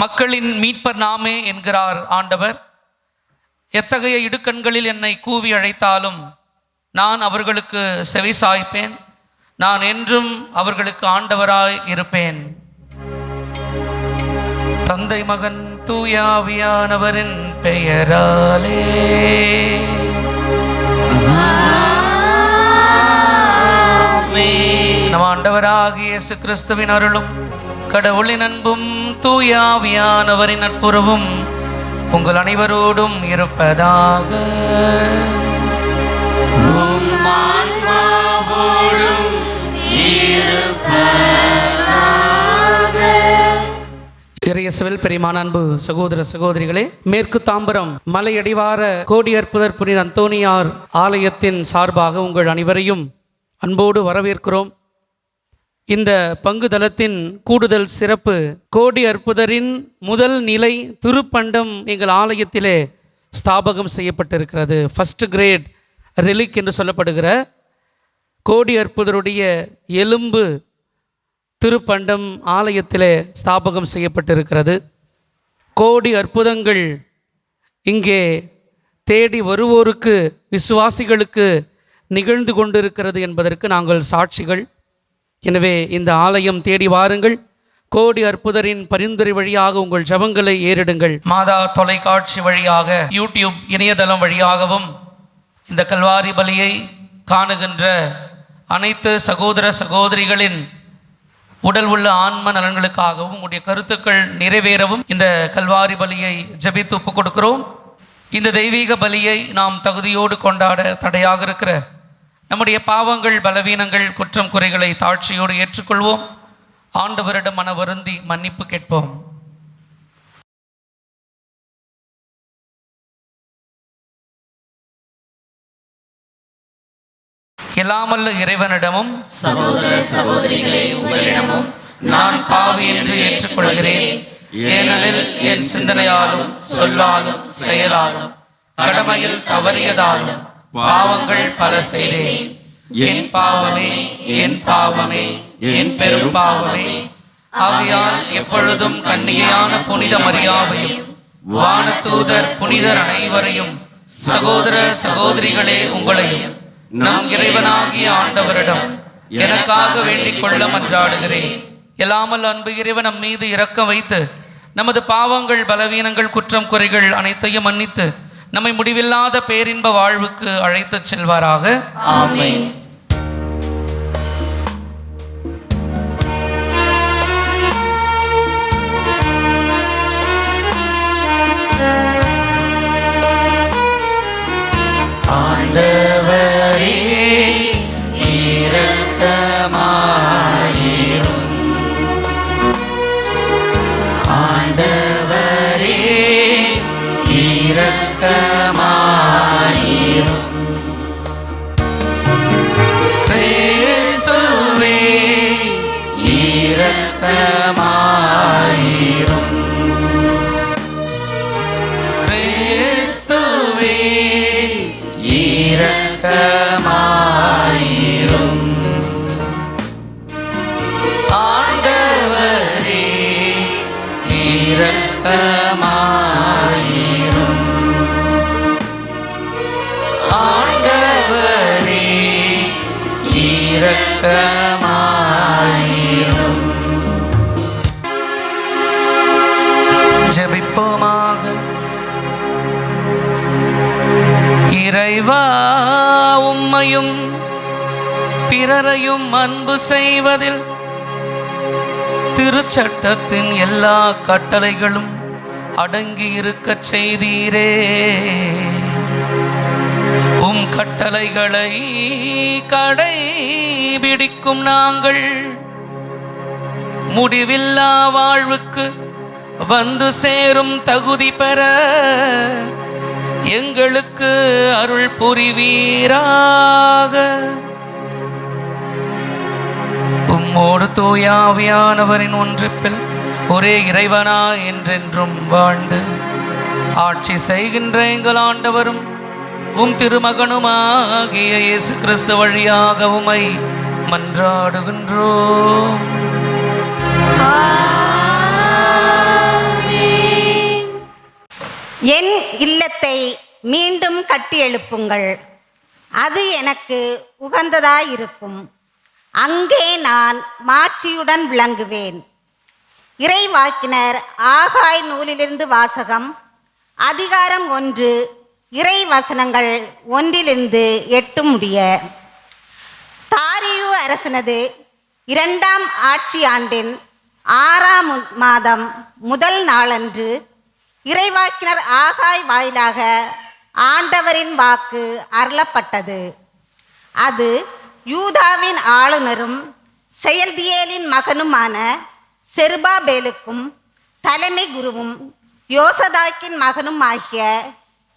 மக்களின் மீட்பர் நாமே என்கிறார் ஆண்டவர். எத்தகைய இடுக்கண்களில் என்னை கூவி அழைத்தாலும் நான் அவர்களுக்கு செவி சாய்ப்பேன். நான் என்றும் அவர்களுக்கு ஆண்டவராய் இருப்பேன். தந்தை மகன் தூயாவியானவரின் பெயராலே நம் ஆண்டவராகிய இயேசு கிறிஸ்துவின் அருளும் கடவுளின் அன்பும் தூயாவியானவரின் நட்புறவும் உங்கள் அனைவரோடும் இருப்பதாக. இறையேசுவில் பிரியமான அன்பு சகோதர சகோதரிகளே, மேற்கு தாம்பரம் மலையடிவார கோடியற்புதர் புனித அந்தோனியார் ஆலயத்தின் சார்பாக உங்கள் அனைவரையும் அன்போடு வரவேற்கிறோம். இந்த பங்குதளத்தின் கூடுதல் சிறப்பு, கோடி அற்புதரின் முதல் நிலை திருப்பண்டம் எங்கள் ஆலயத்திலே ஸ்தாபகம் செய்யப்பட்டிருக்கிறது. ஃபர்ஸ்ட் கிரேட் ரெலிக் என்று சொல்லப்படுகிற கோடி அற்புதருடைய எலும்பு திருப்பண்டம் ஆலயத்திலே ஸ்தாபகம் செய்யப்பட்டிருக்கிறது. கோடி அற்புதங்கள் இங்கே தேடி வருவோருக்கு, விசுவாசிகளுக்கு நிகழ்ந்து கொண்டிருக்கிறது என்பதற்கு நாங்கள் சாட்சிகள். எனவே இந்த ஆலயம் தேடி வாருங்கள். கோடி அற்புதரின் பரிந்துரை வழியாக உங்கள் ஜபங்களை ஏறிடுங்கள். மாதா தொலைக்காட்சி வழியாக, யூடியூப் இணையதளம் வழியாகவும் இந்த கல்வாரி பலியை காணுகின்ற அனைத்து சகோதர சகோதரிகளின் உடல் உள்ள ஆன்ம நலன்களுக்காகவும் உங்களுடைய கருத்துக்கள் நிறைவேறவும் இந்த கல்வாரி பலியை ஜபித்து ஒப்புக் கொடுக்கிறோம். இந்த தெய்வீக பலியை நாம் தகுதியோடு கொண்டாட தடையாக இருக்கிற நம்முடைய பாவங்கள், பலவீனங்கள், குற்றம் குறைகளை தாழ்ச்சியோடு ஏற்றுக்கொள்வோம். ஆண்டவரிடம் மன வருந்தி மன்னிப்பு கேட்போம். எல்லாமல்ல இறைவனிடமும் சகோதர சகோதரிகளே உங்களிடமும் நான் பாவி என்று ஏற்றுக்கொள்கிறேன். ஏனெனில் என் சிந்தனையாலும் சொல்லாலும் செயலாலும் கடமையில் தவறியதாலும் பாவங்கள் பல செய்தேன். என் பாவமே, என் பாவமே, என் பெரும் பாவமே. ஆகையால் எப்பொழுதும் கன்னிகையான புனித மரியாவையும் வானதூதர் புனிதர் அனைவரையும், சகோதர சகோதரிகளே உங்களையும் நம் இறைவனாகிய ஆண்டவரிடம் எனக்காக வேண்டிக் கொள்ள மன்றாடுகிறேன். எல்லாமல் அன்பு இறைவன் நம் மீது இரக்கம் வைத்து நமது பாவங்கள், பலவீனங்கள், குற்றம் குறைகள் அனைத்தையும் மன்னித்து நம்மை முடிவில்லாத பேரின்ப வாழ்வுக்கு அழைத்துச் செல்வாராக. ஆமென். ஆண்டவரே இரக்கமாயிரும். ஆண்டவரே இரக்கமாயிரும். கிறிஸ்துவே இரக்கமாயிரும். கிறிஸ்துவே இரக்கமாயிரும். ஆண்டவரே இரக்கமாயிரும். ஆண்டவரே இரக்கமாயிரும். ஜெபிப்போமாக. இறைவா, உம்மையும் பிறரையும் அன்பு செய்வதில் திருச்சட்டத்தின் எல்லா கட்டளைகளும் அடங்கி இருக்கச் செய்தீரே. உம் கட்டளைகளை கடைபிடிக்கும் நாங்கள் முடிவில்லா வாழ்வுக்கு வந்து சேரும் தகுதி பெற எங்களுக்கு அருள் புரிவீராக. உம்மோடு தூயாவியானவரின் ஒன்றிப்பில் ஒரே இறைவனா என்றென்றும் வாழ்ந்து ஆட்சி செய்கின்ற எங்கள் ஆண்டவரும் உம் திருமகனுமாகிய இயேசு கிறிஸ்து வழியாக உம்மை மன்றாடுகின்றோம். என் இல்லத்தை மீண்டும் கட்டி எழுப்புங்கள், அது எனக்கு உகந்ததாயிருக்கும். அங்கே நான் மாட்சியுடன் விளங்குவேன். இறைவாக்கினர் ஆகாய் நூலிலிருந்து வாசகம். அதிகாரம் 1, இறை வசனங்கள் 1-8 முடிய. தாரியு அரசனது 2ஆம் ஆட்சி ஆண்டின் 6ஆம் மாதம் முதல் நாளன்று இறைவாக்கினர் ஆகாய் வாயிலாக ஆண்டவரின் வாக்கு அருளப்பட்டது. அது யூதாவின் ஆளுநரும் செயல்தியேலின் மகனுமான செருபாபேலுக்கும் தலைமை குருவும் யோசதாக்கின் மகனும் ஆகிய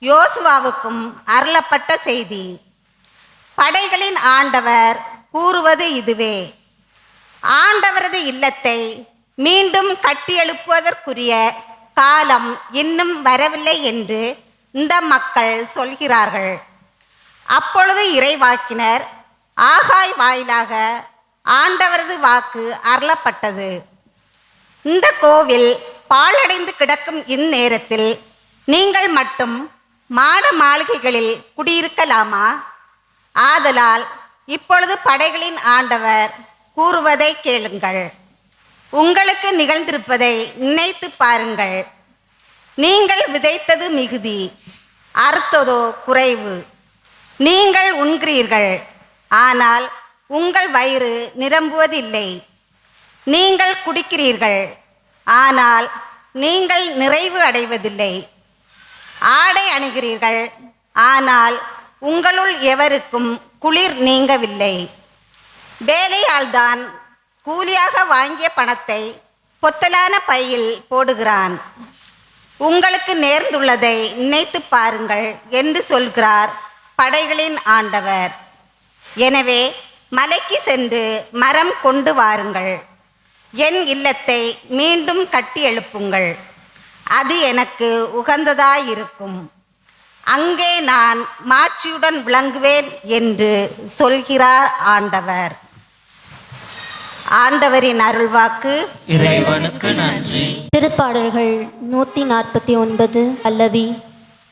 யோசுவாவுக்கும் அருளப்பட்ட செய்தி. படைகளின் ஆண்டவர் கூறுவது இதுவே: ஆண்டவரது இல்லத்தை மீண்டும் கட்டியெழுப்புவதற்குரிய காலம் இன்னும் வரவில்லை என்று இந்த மக்கள் சொல்கிறார்கள். அப்பொழுது இறைவாக்கினர் ஆகாய் வாயிலாக ஆண்டவரது வாக்கு அருளப்பட்டது: இந்த கோவில் பாழடைந்து கிடக்கும் இந்நேரத்தில் நீங்கள் மட்டும் மாட மாளிகைகளில் குடியிருக்கலாமா? ஆதலால் இப்பொழுது படைகளின் ஆண்டவர் கூறுவதை கேளுங்கள். உங்களுக்கு நிகழ்ந்திருப்பதை நினைத்து பாருங்கள். நீங்கள் விதைத்தது மிகுதி, அறுத்ததோ குறைவு. நீங்கள் உண்கிறீர்கள், ஆனால் உங்கள் வயிறு நிரம்புவதில்லை. நீங்கள் குடிக்கிறீர்கள், ஆனால் நீங்கள் நிறைவு அடைவதில்லை. ஆடை அணுகிறீர்கள், ஆனால் உங்களுள் எவருக்கும் குளிர் நீங்கவில்லை. வேலையாள்தான் கூலியாக வாங்கிய பணத்தை பொத்தலான பையில் போடுகிறான். உங்களுக்கு நேர்ந்துள்ளதை நினைத்து பாருங்கள் என்று சொல்கிறார் படைகளின் ஆண்டவர். எனவே மலைக்கு சென்று மரம் கொண்டு வாருங்கள். என் இல்லத்தை மீண்டும் கட்டி எழுப்புங்கள், அது எனக்கு உகந்ததாயிருக்கும். அங்கே நான் மாட்சியுடன் விளங்குவேன் என்று சொல்கிறார் ஆண்டவர். ஆண்டவரின் அருள்வாக்கு. இறைவனுக்கு நன்றி. திருப்பாடல்கள் 149 அல்லவி.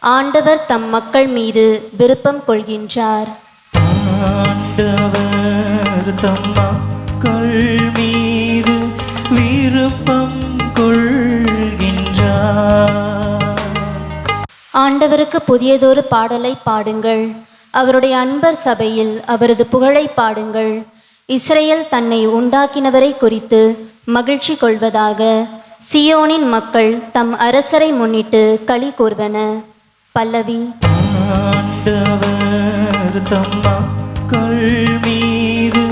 ஆண்டவர் தம் மக்கள் மீது விருப்பம் கொள்கின்றார். ஆண்டவர் தம் மக்கள் மீது விருப்பம் கொள்கின்றார். ஆண்டவருக்கு புதியதொரு பாடலை பாடுங்கள். அவருடைய அன்பர் சபையில் அவரது புகழை பாடுங்கள். இஸ்ரேல் தன்னை உண்டாக்கினவரை குறித்து மகிழ்ச்சி கொள்வதாக. சியோனின் மக்கள் தம் அரசரை முன்னிட்டு களி கூர்வன. பல்லவி. ஆண்டவர் தம் மக்கள் மீது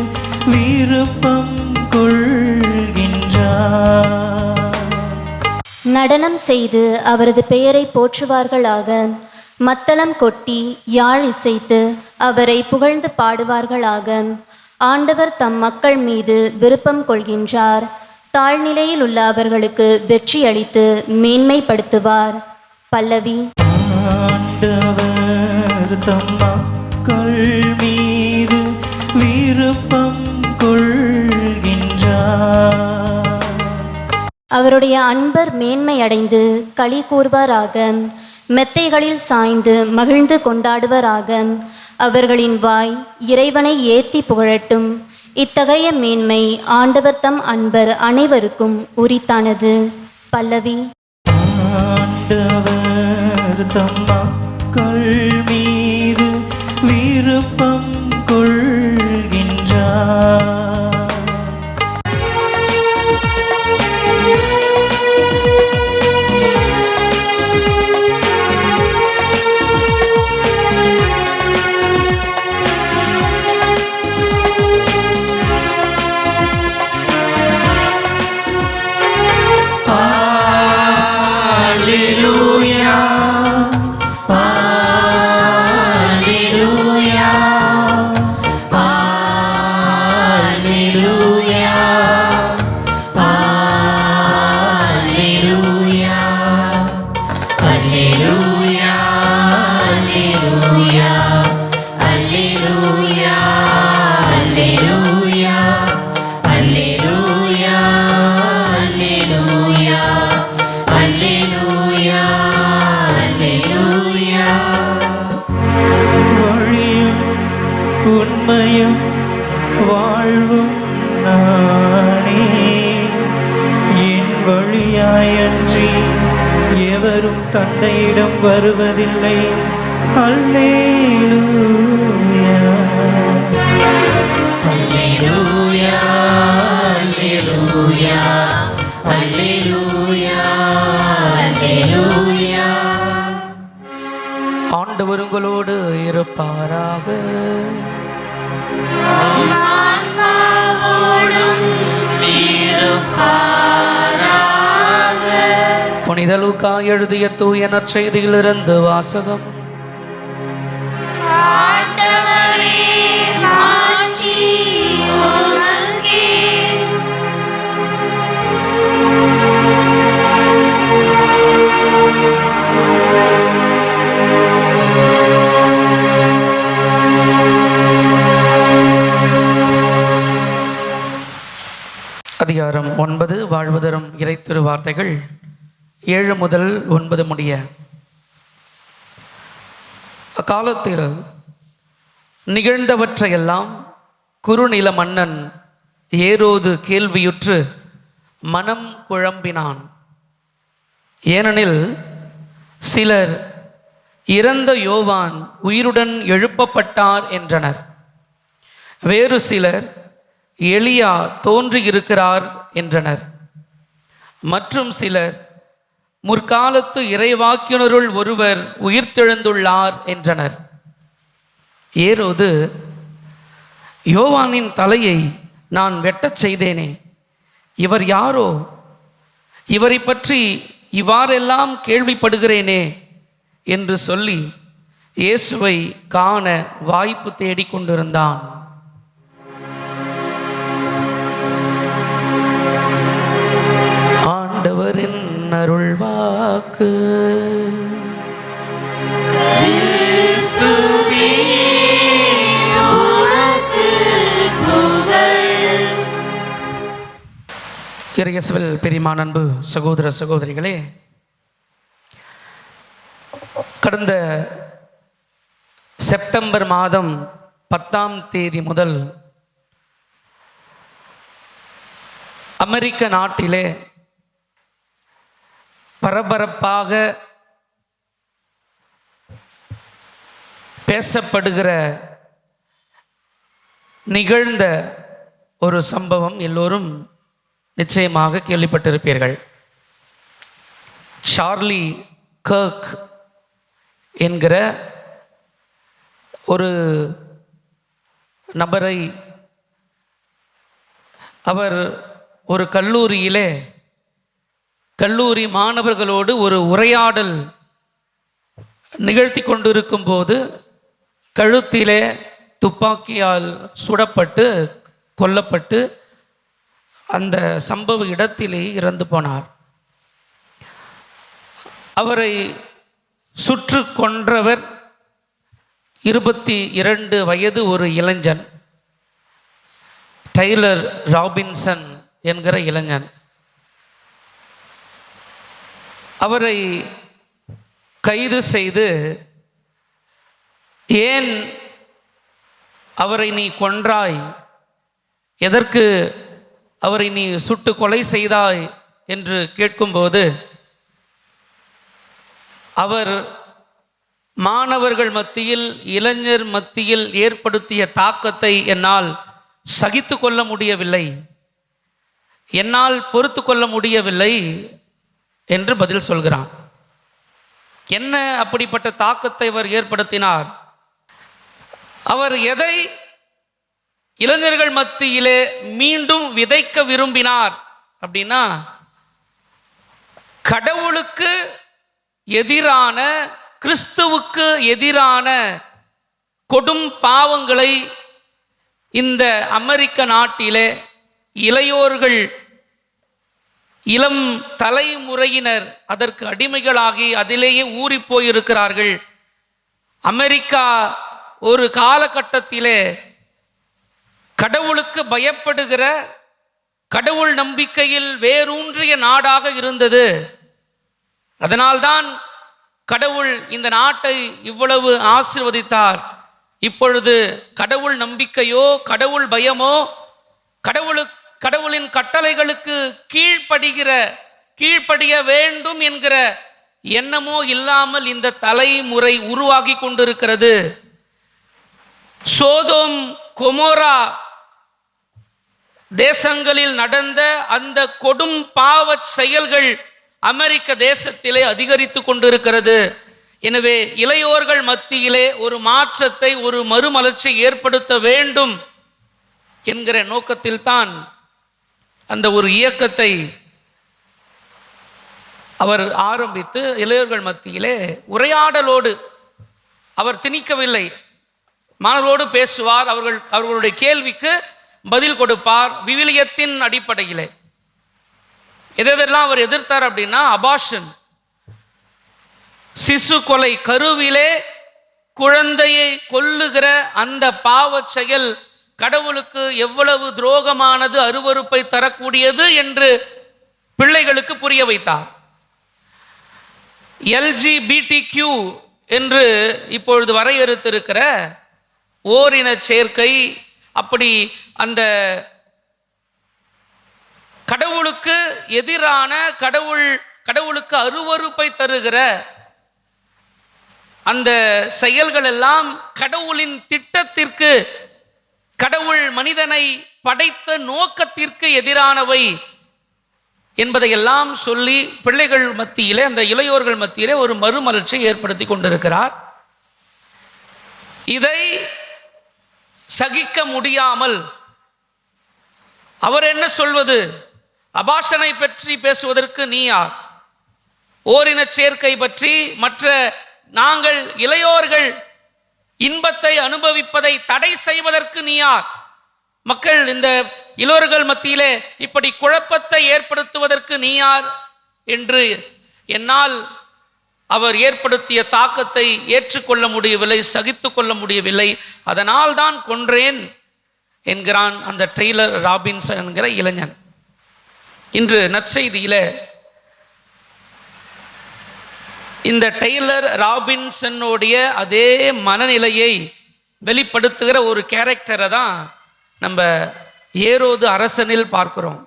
விருப்பம் கொள்கின்றார். நடனம் செய்து அவரது பெயரை போற்றுவார்களாக. மத்தளம் கொட்டி யாழ் இசைத்து அவரை புகழ்ந்து பாடுவார்களாக. ஆண்டவர் தம் மக்கள் மீது விருப்பம் கொள்கின்றார். தாழ்நிலையில் உள்ள அவர்களுக்கு வெற்றி அளித்து மேன்மைப்படுத்துவார். பல்லவி. ஆண்டவர் தம் மக்கள் மீது விருப்பம் கொள்கின்றார். அவருடைய அன்பர் மேன்மை அடைந்து களி கூர்வாராக. மெத்தைகளில் சாய்ந்து மகிழ்ந்து கொண்டாடுவராக. அவர்களின் வாய் இறைவனை ஏத்தி புகழட்டும். இத்தகைய மேன்மை ஆண்டவர் தம் அன்பர் அனைவருக்கும் உரித்தானது. பல்லவி. ஆண்டவர் தம் மக்கள் மீது விருப்பம் கொள்கின்றார். தந்தையிடம் வருவதில்லை. அல்லேலூயா. அல்லேலூயா அல்லேலூயா அல்லேலூயா அல்லேலூயா. ஆண்டவர் உங்களோடு இருப்பாராக. ஆன்மாவோடும் இருப்பாராக. புனித லூக்கா எழுதிய தூய நற்செய்தியிலிருந்து வாசகம். ஆண்டவரே மாட்சி உமக்கே. அதிகாரம் 9 வாழ்வு தரும் இறைத்திரு வார்த்தைகள் 7 முதல் 9 முடிய. அக்காலத்தில் நிகழ்ந்தவற்றையெல்லாம் குறுநில மன்னன் ஏரோது கேள்வியுற்று மனம் குழம்பினான். ஏனெனில் சிலர் இறந்த யோவான் உயிருடன் எழுப்பப்பட்டார் என்றனர். வேறு சிலர் எலியா தோன்றியிருக்கிறார் என்றனர். மற்றும் சிலர் முற்காலத்து இறைவாக்கினருள் ஒருவர் உயிர்த்தெழுந்துள்ளார் என்றனர். ஏரோது, யோவானின் தலையை நான் வெட்டச் செய்தேனே, இவர் யாரோ? இவரை பற்றி இவ்வாறெல்லாம் கேள்விப்படுகிறேனே என்று சொல்லி இயேசுவை காண வாய்ப்பு தேடிக் கொண்டிருந்தான். ஆண்டவரின் அருள்வாக்கு. இயேசுவில் பிரியமான அன்பு சகோதர சகோதரிகளே, கடந்த செப்டம்பர் மாதம் 10ஆம் தேதி முதல் அமெரிக்க நாட்டிலே பரபரப்பாக பேசப்படுகிற நிகழ்ந்த ஒரு சம்பவம் எல்லோரும் நிச்சயமாக கேள்விப்பட்டிருப்பீர்கள். சார்லி கர்க் என்கிற ஒரு நபரை, அவர் ஒரு கல்லூரியிலே கல்லூரி மாணவர்களோடு ஒரு உரையாடல் நிகழ்த்தி கொண்டிருக்கும் போது கழுத்திலே துப்பாக்கியால் சுடப்பட்டு கொல்லப்பட்டு அந்த சம்பவ இடத்திலே இறந்து போனார். அவரை சுற்று கொன்றவர் 22 வயது ஒரு இளைஞன், டைலர் ராபின்சன் என்கிற இளைஞன். அவரை கைது செய்து, ஏன் அவரை நீ கொன்றாய், எதற்கு அவரை நீ சுட்டு கொலை செய்தாய் என்று கேட்கும்போது, அவர் மாணவர்கள் மத்தியில் இளைஞர் மத்தியில் ஏற்படுத்திய தாக்கத்தை என்னால் சகித்து கொள்ள முடியவில்லை, என்னால் பொறுத்து கொள்ள முடியவில்லை என்று பதில் சொல்கிறான். என்ன அப்படிப்பட்ட தாக்கத்தை அவர் ஏற்படுத்தினார்? அவர் எதை இளைஞர்கள் மத்தியிலே மீண்டும் விதைக்க விரும்பினார் அப்படின்னா, கடவுளுக்கு எதிரான, கிறிஸ்துவுக்கு எதிரான கொடும் பாவங்களை இந்த அமெரிக்க நாட்டிலே இளையோர்கள், இளம் தலைமுறையினர் அதற்கு அடிமைகளாகி அதிலேயே ஊறி போயிருக்கிறார்கள். அமெரிக்கா ஒரு காலகட்டத்திலே கடவுளுக்கு பயப்படுகிற, கடவுள் நம்பிக்கையில் வேரூன்றிய நாடாக இருந்தது. அதனால்தான் கடவுள் இந்த நாட்டை இவ்வளவு ஆசீர்வதித்தார். இப்பொழுது கடவுள் நம்பிக்கையோ கடவுள் பயமோ, கடவுளின் கட்டளைகளுக்கு கீழ்ப்படிய வேண்டும் என்கிற எண்ணமோ இல்லாமல் இந்த தலைமுறை உருவாகி கொண்டிருக்கிறது. சோதோம் கொமோரா தேசங்களில் நடந்த அந்த கொடும் பாவ செயல்கள் அமெரிக்க தேசத்திலே அதிகரித்து கொண்டிருக்கிறது. எனவே இளையோர்கள் மத்தியிலே ஒரு மாற்றத்தை, ஒரு மறுமலர்ச்சியை ஏற்படுத்த வேண்டும் என்கிற நோக்கத்தில் தான் அந்த ஒரு இயக்கத்தை அவர் ஆரம்பித்து இளையோர்கள் மத்தியிலே உரையாடலோடு அவர் திணிக்கவில்லை. மாணவர்களோடு பேசுவார், அவர்களுடைய கேள்விக்கு பதில் கொடுப்பார். விவிலியத்தின் அடிப்படையிலே எதெல்லாம் அவர் எதிர்த்தார் அப்படின்னா, அபார்ஷன், சிசு கொலை, கருவிலே குழந்தையை கொல்லுகிற அந்த பாவ செயல் கடவுளுக்கு எவ்வளவு துரோகமானது, அருவருப்பை தரக்கூடியது என்று பிள்ளைகளுக்கு புரிய வைத்தார். LGBTQ என்று இப்பொழுது வரையறுத்திருக்கிற ஓரின சேர்க்கை, அப்படி அந்த கடவுளுக்கு எதிரான, கடவுளுக்கு அருவருப்பை தருகிற அந்த செயல்கள் எல்லாம் கடவுளின் திட்டத்திற்கு, கடவுள் மனிதனை படைத்த நோக்கத்திற்கு எதிரானவை என்பதையெல்லாம் சொல்லி பிள்ளைகள் மத்தியிலே, அந்த இளையோர்கள் மத்தியிலே ஒரு மறுமலர்ச்சியை ஏற்படுத்தி கொண்டிருக்கிறார். இதை சகிக்க முடியாமல் அவர் என்ன சொல்வது? அபார்ஷனை பற்றி பேசுவதற்கு நீ யார்? ஓரின சேர்க்கை பற்றி மற்ற நாங்கள் இளையோர்கள் இன்பத்தை அனுபவிப்பதை தடை செய்வதற்கு நீ யார்? மக்கள் இந்த இளையோர்கள் மத்தியிலே இப்படி குழப்பத்தை ஏற்படுத்துவதற்கு நீ யார் என்று என்னால் அவர் ஏற்படுத்திய தாக்கத்தை ஏற்றுக்கொள்ள முடியவில்லை, சகித்து கொள்ள முடியவில்லை. அதனால் தான் கொன்றேன் என்கிறான் அந்த டெய்லர் ராபின்சன் என்கிற இளைஞன். இன்று நற்செய்தியில இந்த டெய்லர் ராபின்சனுடைய அதே மனநிலையை வெளிப்படுத்துகிற ஒரு கேரக்டரை தான் நம்ம ஏரோது அரசனில் பார்க்கிறோம்.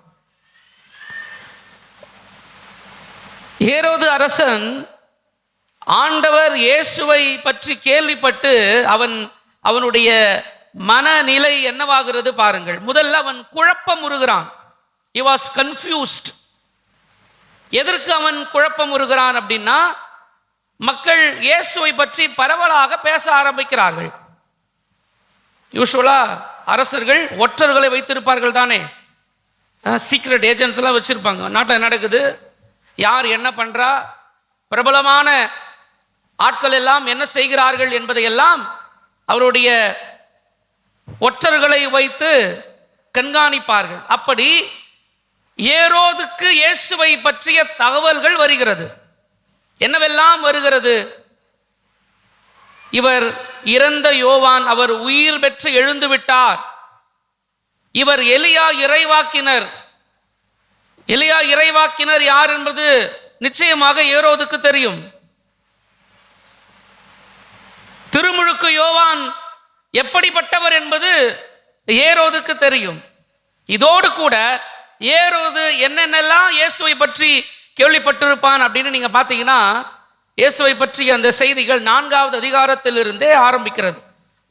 ஏரோது அரசன் ஆண்டவர் இயேசுவை பற்றி கேள்விப்பட்டு அவனுடைய மனநிலை என்னவாகிறது பாருங்கள். முதல்ல அவன் குழப்பமுறுகிறான். He was confused. எதற்கு அவன் குழப்பமுறுகிறான் அப்படின்னா, மக்கள் இயேசுவை பற்றி பரவலாக பேச ஆரம்பிக்கிறார்கள். யூசுவலா அரசர்கள் ஒற்றர்களை வைத்திருப்பார்கள் தானே, சீக்ரெட் ஏஜென்ட்ஸ் எல்லாம் வச்சிருப்பாங்க. நாட்டில் நடக்குது, யார் என்ன பண்றா, பிரபலமான ஆட்கள் எல்லாம் என்ன செய்கிறார்கள் என்பதையெல்லாம் அவருடைய ஒற்றர்களை வைத்து கண்காணிப்பார்கள். அப்படி ஏரோதுக்கு இயேசுவை பற்றிய தகவல்கள் வருகிறது. என்னவெல்லாம் வருகிறது? இவர் இறந்த யோவான், அவர் உயிர் பெற்று எழுந்து விட்டார். இவர் எலியா இறைவாக்கினர். எலியா இறைவாக்கினர் யார் என்பது நிச்சயமாக ஏரோதுக்கு தெரியும். திருமுழுக்கு யோவான் எப்படிப்பட்டவர் என்பது ஏரோதுக்கு தெரியும். இதோடு கூட ஏரோது என்னென்னலாம் இயேசுவை பற்றி கேள்விப்பட்டிருப்பான் அப்படின்னு நீங்க பார்த்தீங்கன்னா, இயேசுவை பற்றிய அந்த செய்திகள் 4வது அதிகாரத்திலிருந்தே ஆரம்பிக்கிறது.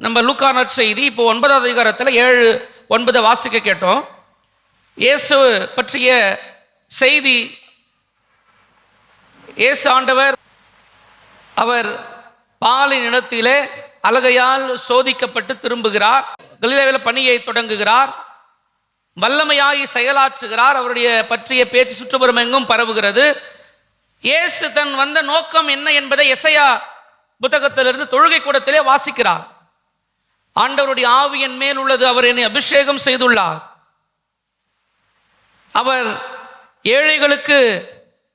நம்ம லூக்கா நற்செய்தி இப்போ 9வது அதிகாரத்தில் 7-9 வாசிக்க கேட்டோம். இயேசு பற்றிய செய்தி, இயேசு ஆண்டவர் அவர் பாலின் இடத்திலே அலகையால் சோதிக்கப்பட்டு திரும்புகிறார். கலிலேயாவில் பணியை தொடங்குகிறார். வல்லமையாகி செயலாற்றுகிறார். அவருடைய பற்றிய பேச்சு சுற்றுப்புறம் எங்கும் பரவுகிறது. இயேசு தன் வந்த நோக்கம் என்ன என்பதை எசையா புத்தகத்திலிருந்து தொழுகை கூடத்திலே வாசிக்கிறார். ஆண்டவருடைய ஆவியின் மேல் உள்ளது, அவர் என்னை அபிஷேகம் செய்துள்ளார். அவர் ஏழைகளுக்கு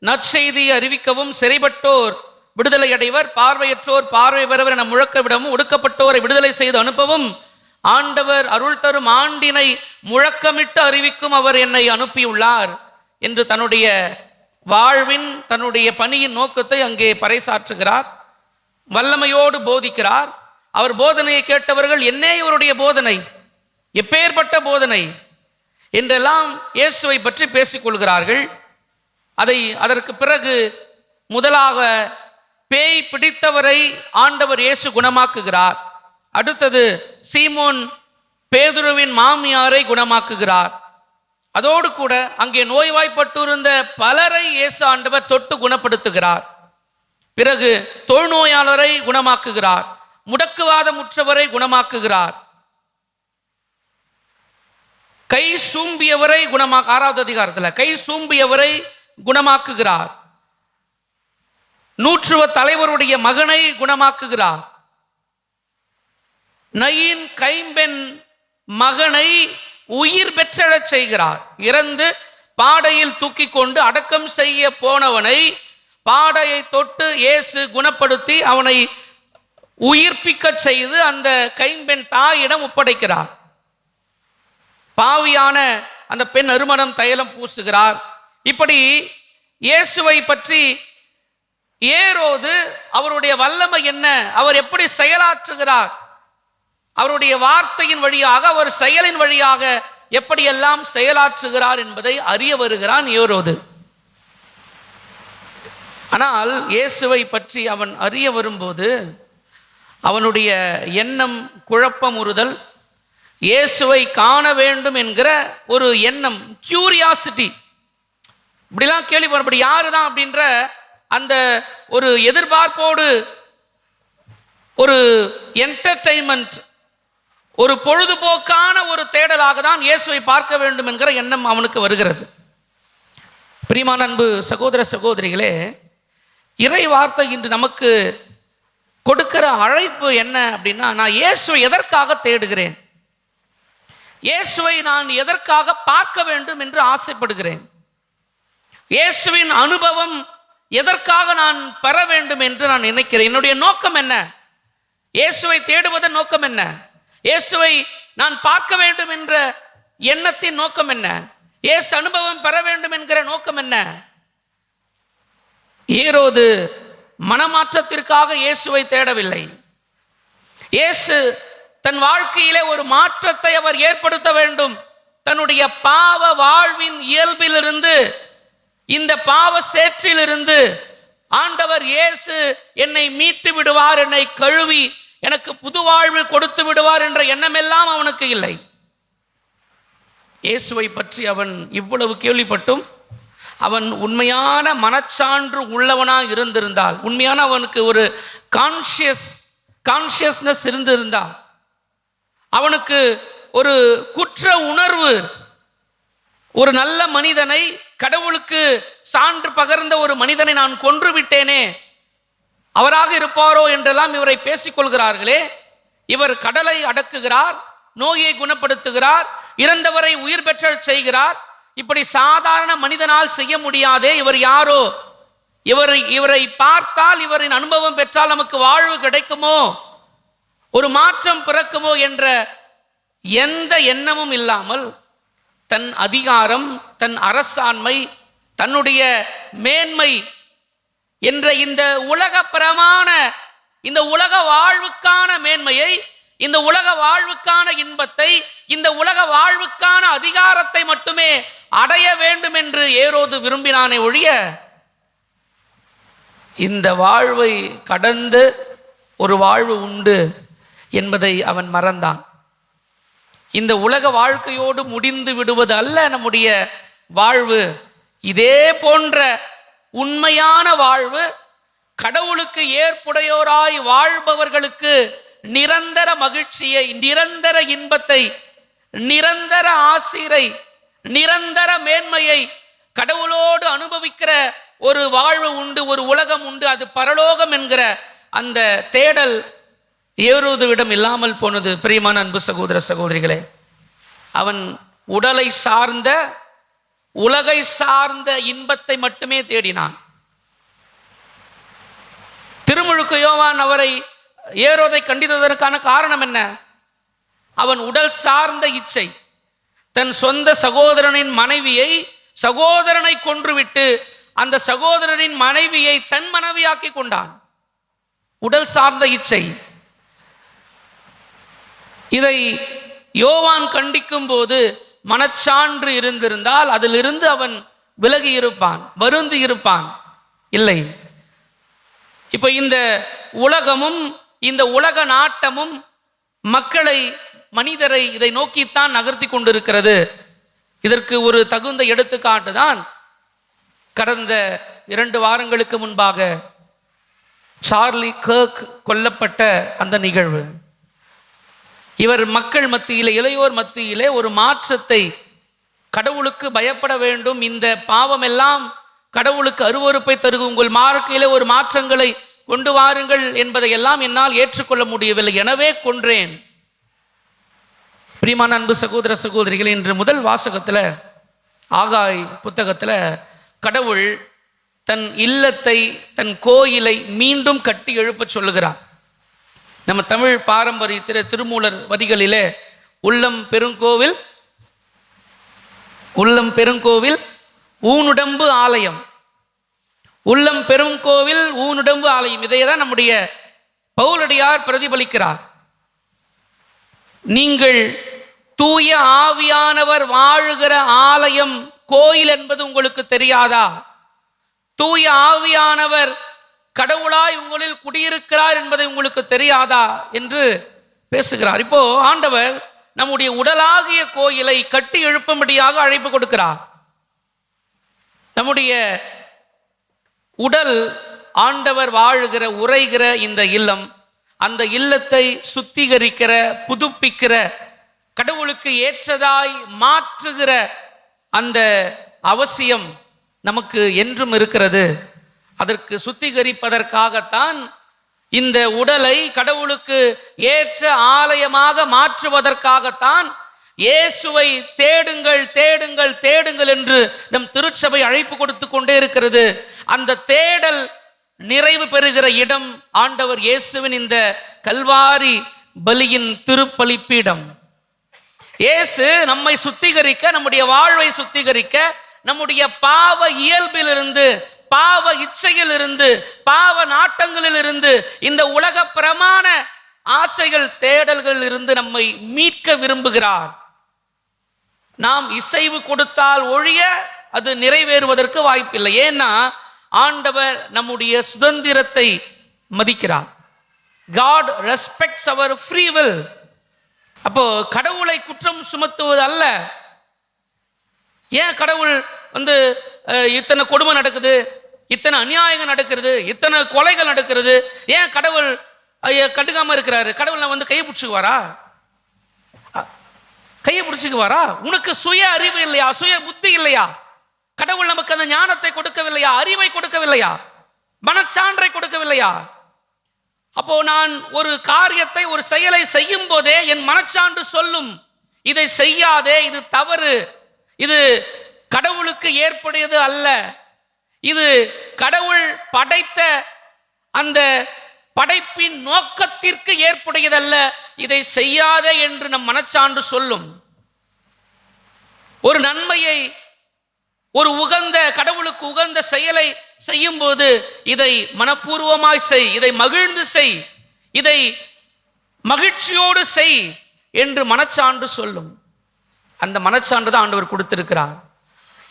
நற்செய்தியை அறிவிக்கவும், சிறைப்பட்டோர் விடுதலை அடைவர், பார்வையற்றோர் பார்வை பெறவர் என முழக்க விடவும், ஒடுக்கப்பட்டோரை விடுதலை செய்து அனுப்பவும், ஆண்டவர் அருள் தரும் ஆண்டினை முழக்கமிட்டு அறிவிக்கும் அவர் என்னை அனுப்பியுள்ளார் என்று தன்னுடைய வாழ்வின், தன்னுடைய பணியின் நோக்கத்தை அங்கே பறைசாற்றுகிறார். வல்லமையோடு போதிக்கிறார். அவர் போதனையை கேட்டவர்கள், என்னே இவருடைய போதனை, எப்பேற்பட்ட போதனை என்றெல்லாம் இயேசுவை பற்றி பேசிக்கொள்கிறார்கள். அதற்கு பிறகு முதலாக பேய் பிடித்தவரை ஆண்டவர் இயேசு குணமாக்குகிறார். அடுத்தது சீமோன் பேதுருவின் மாமியாரை குணமாக்குகிறார். அதோடு கூட அங்கே நோய்வாய்ப்பட்டிருந்த பலரை இயேசு ஆண்டவர் தொட்டு குணப்படுத்துகிறார். பிறகு தொழுநோயாளரை குணமாக்குகிறார். முடக்குவாதமுற்றவரை குணமாக்குகிறார். கை சூம்பியவரை 6வது அதிகாரத்தில் கை சூம்பியவரை குணமாக்குகிறார். நூற்றுவ தலைவருடைய மகனை குணமாக்குகிறார். நயின் கைம்பெண் மகனை உயிர் பெற்றெழச் செய்கிறார். இறந்து பாடையில் தூக்கி கொண்டு அடக்கம் செய்ய போனவனை பாடையை தொட்டு இயேசு குணப்படுத்தி அவனை உயிர்ப்பிக்க செய்து அந்த கைம்பெண் தாயிடம் ஒப்படைக்கிறார். பாவியான அந்த பெண் நறுமணம் தைலம் பூசுகிறார். இப்படி இயேசுவை பற்றி ஏரோது அவருடைய வல்லமை என்ன, அவர் எப்படி செயலாற்றுகிறார், அவருடைய வார்த்தையின் வழியாக அவர் செயலின் வழியாக எப்படியெல்லாம் செயலாற்றுகிறார் என்பதை அறிய வருகிறான் ஏரோது. ஆனால் இயேசுவை பற்றி அவன் அறிய வரும்போது அவனுடைய எண்ணம் குழப்பமுறுதல், இயேசுவை காண வேண்டும் என்கிற ஒரு எண்ணம், கியூரியாசிட்டி. இப்படிலாம் கேள்விப்படும், அப்படி யாரு தான் அப்படின்ற அந்த ஒரு எதிர்பார்ப்போடு, ஒரு என்டர்டெயின்மெண்ட், ஒரு பொழுதுபோக்கான ஒரு தேடலாக தான் இயேசுவை பார்க்க வேண்டும் என்கிற எண்ணம் அவனுக்கு வருகிறது. பிரியமான அன்பு சகோதர சகோதரிகளே, இறை வார்த்தை இன்று நமக்கு கொடுக்கிற அழைப்பு என்ன அப்படின்னா, நான் இயேசுவை எதற்காக தேடுகிறேன், இயேசுவை நான் எதற்காக பார்க்க வேண்டும் என்று ஆசைப்படுகிறேன், இயேசுவின் அனுபவம் எதற்காக நான் பெற வேண்டும் என்று நான் நினைக்கிறேன், என்னுடைய நோக்கம் என்ன, இயேசுவை தேடுவதன் நோக்கம் என்ன, இயேசுவை நான் பார்க்க வேண்டும் என்ற எண்ணத்தின் நோக்கம் என்ன, இயேசு அனுபவம் பெற வேண்டும் என்கிற நோக்கம் என்ன. ஏரோது மனமாற்றத்திற்காக இயேசுவை தேடவில்லை. இயேசு தன் வாழ்க்கையிலே ஒரு மாற்றத்தை அவர் ஏற்படுத்த வேண்டும். தன்னுடைய பாவ வாழ்வின் இயல்பிலிருந்து, இந்த பாவ சேற்றிலிருந்து ஆண்டவர் இயேசு என்னை மீட்டு விடுவார், என்னை கழுவி எனக்கு புது வாழ்வு கொடுத்து விடுவார் என்ற எண்ணமெல்லாம் அவனுக்கு இல்லை. இயேசுவை பற்றி அவன் இவ்வளவு கேள்விப்பட்டும் அவன் உண்மையான மனச்சான்று உள்ளவனாக இருந்திருந்தால், உண்மையான அவனுக்கு ஒரு கான்ஷியஸ்னஸ் இருந்திருந்தால், அவனுக்கு ஒரு குற்ற உணர்வு, ஒரு நல்ல மனிதனை, கடவுளுக்கு சான்று பகர்ந்த ஒரு மனிதனை நான் கொன்று விட்டேனே, அவராக இருப்பாரோ என்றெல்லாம் இவரை பேசிக்கொள்கிறார்களே. இவர் கடலை அடக்குகிறார், நோயை குணப்படுத்துகிறார், இறந்தவரை உயிர் பெற்ற செய்கிறார். இப்படி சாதாரண மனிதனால் செய்ய முடியாதே, இவர் யாரோ, இவரை பார்த்தால், இவரின் அனுபவம் பெற்றால் நமக்கு வாழ்வு கிடைக்குமோ, ஒரு மாற்றம் பிறக்குமோ என்ற எந்த எண்ணமும் இல்லாமல் தன் அதிகாரம், தன் அரசாண்மை, தன்னுடைய மேன்மை என்ற இந்த உலக பிரமாண, இந்த உலக வாழ்வுக்கான மேன்மையை, இந்த உலக வாழ்வுக்கான இன்பத்தை, இந்த உலக வாழ்வுக்கான அதிகாரத்தை மட்டுமே அடைய வேண்டும் என்று ஏரோது விரும்பினானே ஒழிய, இந்த வாழ்வை கடந்து ஒரு வாழ்வு உண்டு என்பதை அவன் மறந்தான். இந்த உலக வாழ்க்கையோடு முடிந்து விடுவது அல்ல நம்முடைய வாழ்வு. இதே போன்ற உண்மையான வாழ்வு, கடவுளுக்கு ஏற்புடையோராய் வாழ்பவர்களுக்கு நிரந்தர மகிழ்ச்சியை, நிரந்தர இன்பத்தை, நிரந்தர ஆசீரை, நிரந்தர மேன்மையை கடவுளோடு அனுபவிக்கிற ஒரு வாழ்வு உண்டு, ஒரு உலகம் உண்டு, அது பரலோகம் என்கிற அந்த தேடல் ஏரோதுவிடம் இல்லாமல் போனது. பிரியமான அன்பு சகோதர சகோதரிகளே, அவன் உடலை சார்ந்த, உலகை சார்ந்த இன்பத்தை மட்டுமே தேடினான். திருமுழுக்கு யோவான் அவரை, ஏரோதை கண்டித்ததற்கான காரணம் என்ன? அவன் உடல் சார்ந்த இச்சை, தன் சொந்த சகோதரனின் மனைவியை, சகோதரனை கொன்றுவிட்டு அந்த சகோதரனின் மனைவியை தன் மனைவியாக்கி கொண்டான். உடல் சார்ந்த இச்சை. இதை யோவான் கண்டிக்கும் போது மனச்சான்று இருந்திருந்தால் அதிலிருந்து அவன் விலகி இருப்பான், வருந்தி இருப்பான். இல்லை, இப்போ இந்த உலகமும் இந்த உலக நாட்டமும் மக்களை, மனிதரை இதை நோக்கித்தான் நகர்த்தி கொண்டிருக்கிறது. இதற்கு ஒரு தகுந்த எடுத்துக்காட்டு தான் கடந்த 2 வாரங்களுக்கு முன்பாக சார்லி கர்க் கொல்லப்பட்ட அந்த நிகழ்வு. இவர் மக்கள் மத்தியிலே, இளையோர் மத்தியிலே ஒரு மாற்றத்தை, கடவுளுக்கு பயப்பட வேண்டும், இந்த பாவம் எல்லாம் கடவுளுக்கு அருவருப்பை தருகும், உங்கள் வாழ்க்கையிலே ஒரு மாற்றங்களை கொண்டு வாருங்கள் என்பதை எல்லாம் என்னால் ஏற்றுக்கொள்ள முடியவில்லை, எனவே கொன்றேன். பிரியமான அன்பு சகோதர சகோதரிகள், இன்று முதல் வாசகத்தில், ஆகாய் புத்தகத்தில் கடவுள் தன் இல்லத்தை, தன் கோயிலை மீண்டும் கட்டி எழுப்ப சொல்லுகிறார். நம்ம தமிழ் பாரம்பரியத்தில் திருமூலர் வரிகளிலே உள்ளம் பெருங்கோவில், உள்ளம் பெருங்கோவில் ஊனுடம்பு ஆலயம், உள்ளம் பெருங்கோவில் ஊனுடம்பு ஆலயம், இதையே தான் நம்முடைய பவுலடியார் பிரதிபலிக்கிறார். நீங்கள் தூய ஆவியானவர் வாழுகிற ஆலயம், கோயில் என்பது உங்களுக்கு தெரியாதா? தூய ஆவியானவர் கடவுளாய் உங்களில் குடியிருக்கிறார் என்பதை உங்களுக்கு தெரியாதா என்று பேசுகிறார். இப்போ ஆண்டவர் நம்முடைய உடலாகிய கோயிலை கட்டி எழுப்பும்படியாக அழைப்பு கொடுக்கிறார். நம்முடைய உடல் ஆண்டவர் வாழுகிற, உரைகிற இந்த இல்லம், அந்த இல்லத்தை சுத்திகரிக்கிற, புதுப்பிக்கிற, கடவுளுக்கு ஏற்றதாய் மாற்றுகிற அந்த அவசியம் நமக்கு என்றும் இருக்கிறது. அதற்கு சுத்திகரிப்பதற்காகத்தான் இந்த உடலை கடவுளுக்கு ஏற்ற ஆலயமாக மாற்றுவதற்காகத்தான் இயேசுவை தேடுங்கள், தேடுங்கள், தேடுங்கள் என்று நம் திருச்சபை அழைப்பு கொடுத்து கொண்டே இருக்கிறது. அந்த தேடல் நிறைவு பெறுகிற இடம் ஆண்டவர் இயேசுவின் இந்த கல்வாரி பலியின் திருப்பலிப்பீடம். இயேசு நம்மை சுத்திகரிக்க, நம்முடைய வாழ்வை சுத்திகரிக்க, நம்முடைய பாவ இயல்பிலிருந்து, பாவ இச்சையிலிருந்து, பாவ நாட்டங்களிலிருந்து, இந்த உலக பிரமாண ஆசைகள், தேடல்கள் இருந்து நம்மை மீட்க விரும்புகிறார். நாம் இசைவு கொடுத்தால் ஒழிய அது நிறைவேறுவதற்கு வாய்ப்பில்லை. ஏன்னா ஆண்டவர் நம்முடைய சுதந்திரத்தை மதிக்கிறார். God respects our free will. அப்போ கடவுளை குற்றம் சுமத்துவது அல்ல. ஏன் கடவுள் இத்தனை கொடுமை நடக்குது, இத்தனை அநியாயங்கள் நடக்கிறது, இத்தனை கொலைகள் நடக்கிறது, ஏன் கடவுள் கண்டுக்காம இருக்கிறாரு? கடவுள் கையை பிடிச்சுக்குவாரா? கையை பிடிச்சுக்குவாரா? உனக்கு சுய அறிவு இல்லையா? சுய புத்தி இல்லையா? கடவுள் நமக்கு அந்த ஞானத்தை கொடுக்கவில்லையா? அறிவை கொடுக்கவில்லையா? மனச்சான்றை கொடுக்கவில்லையா? அப்போ நான் ஒரு காரியத்தை, ஒரு செயலை செய்யும் போதே என் மனச்சான்று சொல்லும், இதை செய்யாதே, இது தவறு, இது கடவுளுக்கு ஏற்புடையது அல்ல, இது கடவுள் படைத்த அந்த படைப்பின் நோக்கத்திற்கு ஏற்புடையதல்ல, இதை செய்யாதே என்று நம் மனச்சான்று சொல்லும். ஒரு நன்மையை, ஒரு உகந்த, கடவுளுக்கு உகந்த செயலை செய்யும் போது இதை மனப்பூர்வமாய் செய், இதை மகிழ்ந்து செய், இதை மகிழ்ச்சியோடு செய் என்று மனச்சான்று சொல்லும். அந்த மனச்சான்று தான் ஆண்டவர் கொடுத்திருக்கிறார்.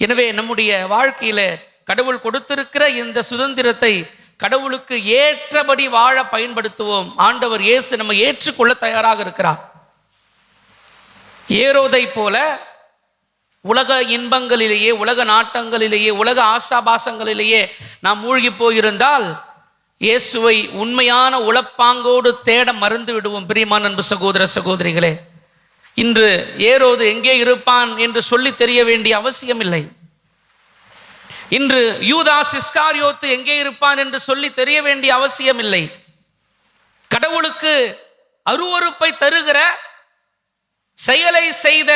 எனவே நம்முடைய வாழ்க்கையில கடவுள் கொடுத்திருக்கிற இந்த சுதந்திரத்தை கடவுளுக்கு ஏற்றபடி வாழ பயன்படுத்துவோம். ஆண்டவர் இயேசு நம்ம ஏற்றுக்கொள்ள தயாராக இருக்கிறார். ஏரோதை போல உலக இன்பங்களிலேயே, உலக நாட்டங்களிலேயே, உலக ஆசாபாசங்களிலேயே நாம் மூழ்கி போயிருந்தால் இயேசுவை உண்மையான உளப்பாங்கோடு தேட மறந்து விடுவோம். பிரியமான அன்பு சகோதர சகோதரிகளே, இன்று ஏரோது எங்கே இருப்பான் என்று சொல்லி தெரிய வேண்டிய அவசியம் இல்லை. இன்று யூதாஸ் இஸ்காரியோத்து எங்கே இருப்பான் என்று சொல்லி தெரிய வேண்டிய அவசியம் இல்லை. கடவுளுக்கு அருவருப்பை தருகிற செயலை செய்த,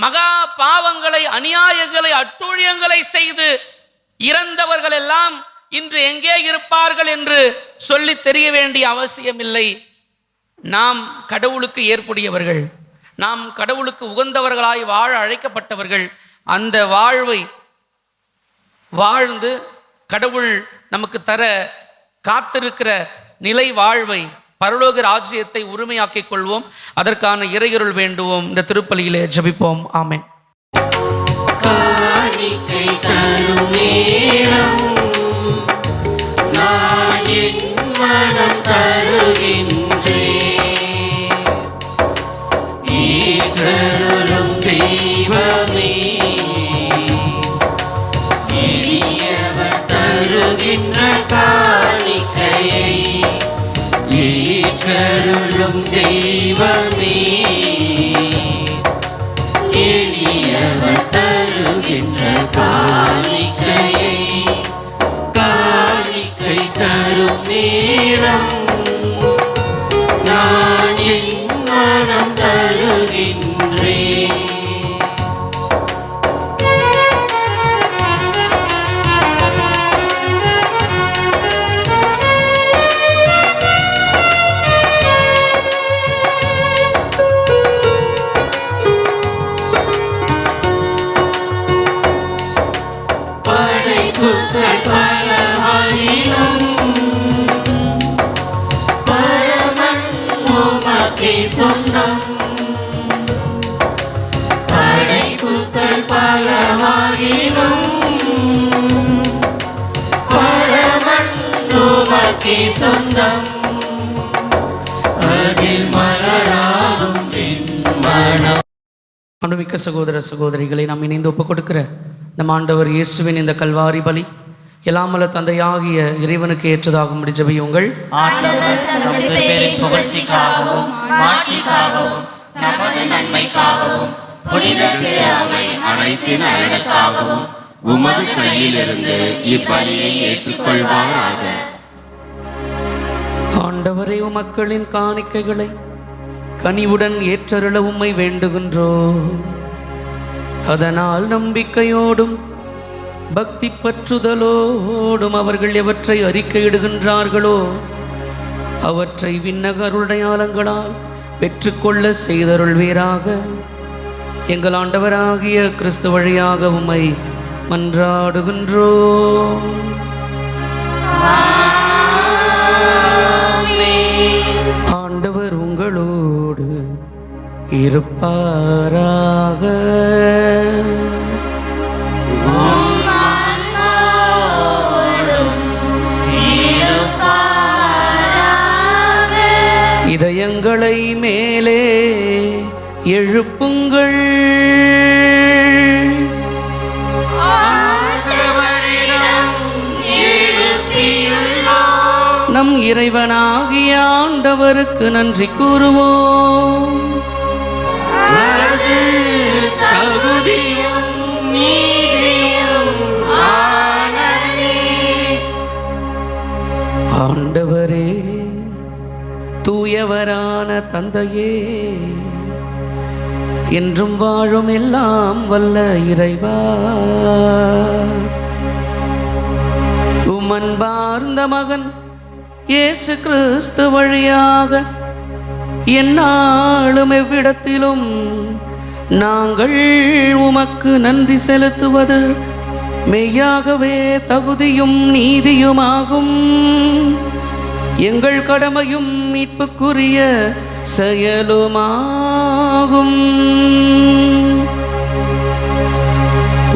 மகா பாவங்களை, அநியாயங்களை, அட்டூழியங்களை செய்து இறந்தவர்கள் எல்லாம் இன்று எங்கே இருப்பார்கள் என்று சொல்லி தெரிய வேண்டிய அவசியம் இல்லை. நாம் கடவுளுக்கு ஏற்புடையவர்கள், நாம் கடவுளுக்கு உகந்தவர்களாய் வாழ அழைக்கப்பட்டவர்கள். அந்த வாழ்வை வாழ்ந்து கடவுள் நமக்கு தர காத்திருக்கிற நிலை வாழ்வை, பரலோக ராஜ்யத்தை உரிமையாக்கிக் கொள்வோம். அதற்கான இறையருள் வேண்டுவோம். இந்த திருப்பலியிலே ஜெபிப்போம். ஆமென். காணிக்கை தரும் நேரம் நான் தருகின்ற காணிக்கையை ஏற்றருளும் தெய்வமே. எளியவர் தருகின்ற காணிக்கையை காணிக்கை தரும் நேரம் நான் என் மனம் தருகின்றேன். படைப்புகள் பலவாயினும் பரமன் உமக்கே சொந்தம். படைப்புகள் பலவாயினும் பரமன் உமக்கே சொந்தம். அதில் மலராகும் என் மனம். அன்புமிக்க சகோதர சகோதரிகளை நாம் இணைந்து ஒப்புக் கொடுக்கிற நம் ஆண்டவர் இயேசுவின் இந்த கல்வாரி பலி எல்லாமல்ல தந்தையாகிய இறைவனுக்கு ஏற்றதாகும்படி ஜெபியுங்கள். ஆண்டவர் தமது பேரின் புகழ்ச்சிக்காகவும் மாட்சிக்காகவும் நமது நன்மைக்காகவும் புனித திரு அவை அனைத்து நலனுக்காகவும் உமது கையிலிருந்து இப்பலியை ஏற்றுக்கொள்வாராக. ஆண்டவரே, உமக்களின் காணிக்கைகளை கனிவுடன் ஏற்றருள உம்மை வேண்டுகின்றோம். அதனால் நம்பிக்கையோடும் பக்தி பற்றுதலோடும் அவர்கள் எவற்றை அறிக்கையிடுகின்றார்களோ அவற்றை விண்ணக அருளடையாளங்களால் பெற்றுக்கொள்ள செய்தருள்வீராக. எங்கள் ஆண்டவராகிய கிறிஸ்து வழியாக உம்மை மன்றாடுகின்றோம். ஆண்டவர் உங்களோடு இருப்பாராக. இதயங்களை மேலே எழுப்புங்கள். நம் இறைவனாகிய ஆண்டவருக்கு நன்றி கூறுவோம். ஆண்டவரே, தூயவரான தந்தையே, என்றும் வாழும் எல்லாம் வல்ல இறைவா, உமன்பார்ந்த மகன் இயேசு கிறிஸ்து வழியாக எந்நாளும் எவ்விடத்திலும் நாங்கள் உமக்கு நன்றி செலுத்துவது மெய்யாகவே தகுதியும் நீதியுமாகும். எங்கள் கடமையும் மீட்புக்குரிய செயலுமாகும்.